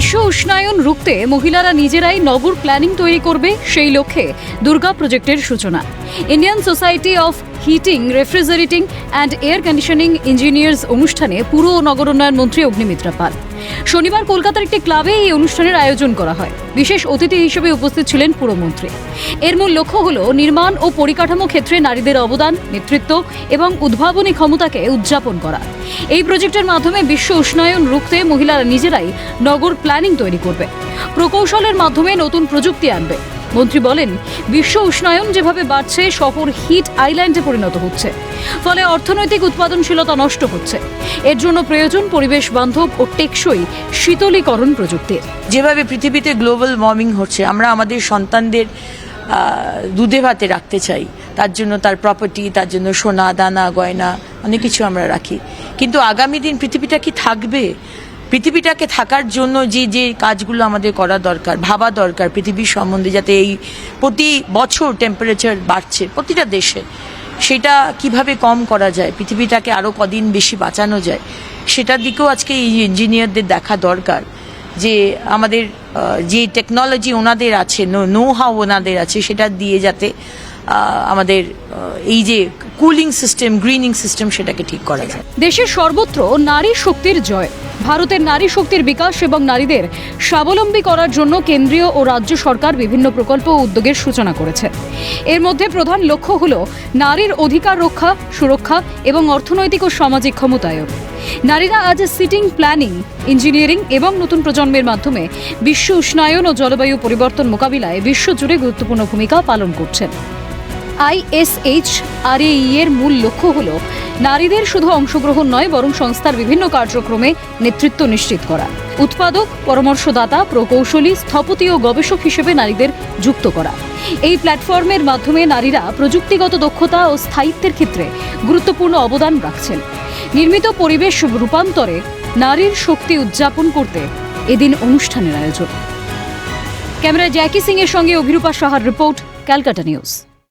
বিশ্ব উষ্ণায়ন রুখতে মহিলারা নিজেরাই নগর প্ল্যানিং তৈরি করবে, সেই লক্ষ্যে দুর্গা প্রজেক্টের সূচনা। Indian society of heating, refrigerating and air conditioning engineers অনুষ্ঠানে পুর ও নগর উন্নয়ন মন্ত্রী অগ্নিমিত্রা পাল। শনিবার কলকাতার একটি ক্লাবে এই অনুষ্ঠানের আয়োজন করা হয়। বিশেষ অতিথি হিসেবে উপস্থিত ছিলেন পুরমন্ত্রী। এর মূল লক্ষ্য হল নির্মাণ ও পরিকাঠামো ক্ষেত্রে নারীদের অবদান, নেতৃত্ব এবং উদ্ভাবনী ক্ষমতাকে উদযাপন করা। এই প্রজেক্টের মাধ্যমে বিশ্ব উষ্ণায়ন রুখতে মহিলারা নিজেরাই নগর প্ল্যানিং তৈরি করবে, প্রকৌশলের মাধ্যমে নতুন প্রযুক্তি আনবে। মন্ত্রী বলেন, বিশ্ব উষ্ণায়ন যেভাবে বাড়ছে, শহর হিট আইল্যান্ডে পরিণত হচ্ছে, ফলে অর্থনৈতিক উৎপাদনশীলতা নষ্ট হচ্ছে। এর জন্য প্রয়োজন পরিবেশ বান্ধব ও টেকসই শীতলীকরণ প্রযুক্তির। যেভাবে পৃথিবীতে গ্লোবাল ওয়ার্মিং হচ্ছে, আমরা আমাদের সন্তানদের দুধে ভাতে রাখতে চাই, তার জন্য তার প্রপার্টি, তার জন্য সোনা দানা গয়না অনেক কিছু আমরা রাখি। কিন্তু আগামী দিন পৃথিবীটা কি থাকবে? পৃথিবীটাকে থাকার জন্য যে যে কাজগুলো আমাদের করা দরকার, ভাবা দরকার পৃথিবীর সম্বন্ধে, যাতে এই প্রতি বছর টেম্পারেচার বাড়ছে প্রতিটা দেশে, সেটা কিভাবে কম করা যায়, পৃথিবীটাকে আরও কদিন বেশি বাঁচানো যায়, সেটার দিকেও আজকে এই ইঞ্জিনিয়ারদের দেখা দরকার। যে আমাদের যে টেকনোলজি ওনাদের আছে, নো হাউ ওনাদের আছে, সেটা দিয়ে যাতে আমাদের এই যে কুলিং সিস্টেম, গ্রিনিং সিস্টেম, সেটাকে ঠিক করা যায়। দেশের সর্বত্র নারী শক্তির জয়। ভারতের নারী শক্তির বিকাশ এবং নারীদের স্বাবলম্বী করার জন্য কেন্দ্রীয় ও রাজ্য সরকার বিভিন্ন প্রকল্প ও উদ্যোগের সূচনা করেছে। এর মধ্যে প্রধান লক্ষ্য হল নারীর অধিকার রক্ষা, সুরক্ষা এবং অর্থনৈতিক ও সামাজিক ক্ষমতায়ন। নারীরা আজ সিটিং, প্ল্যানিং, ইঞ্জিনিয়ারিং এবং নতুন প্রজন্মের মাধ্যমে বিশ্ব উষ্ণায়ন ও জলবায়ু পরিবর্তন মোকাবিলায় বিশ্বজুড়ে গুরুত্বপূর্ণ ভূমিকা পালন করছেন। ISHRAE এর মূল লক্ষ্য হল নারীদের শুধু অংশগ্রহণ নয়, বরং সংস্থার বিভিন্ন কার্যক্রমে নেতৃত্ব নিশ্চিত করা, উৎপাদক, পরামর্শদাতা, প্রকৌশলী, স্থপতি ও গবেষক হিসেবে নারীদের যুক্ত করা। এই প্ল্যাটফর্মের মাধ্যমে নারীরা প্রযুক্তিগত দক্ষতা ও স্থায়িত্বের ক্ষেত্রে গুরুত্বপূর্ণ অবদান রাখছেন। নির্মিত পরিবেশ রূপান্তরে নারীর শক্তি উদযাপন করতে এদিন অনুষ্ঠানের আয়োজন। ক্যামেরায় জ্যাকি সিং এর সঙ্গে অভিরূপা সাহার রিপোর্ট, ক্যালকাটা নিউজ।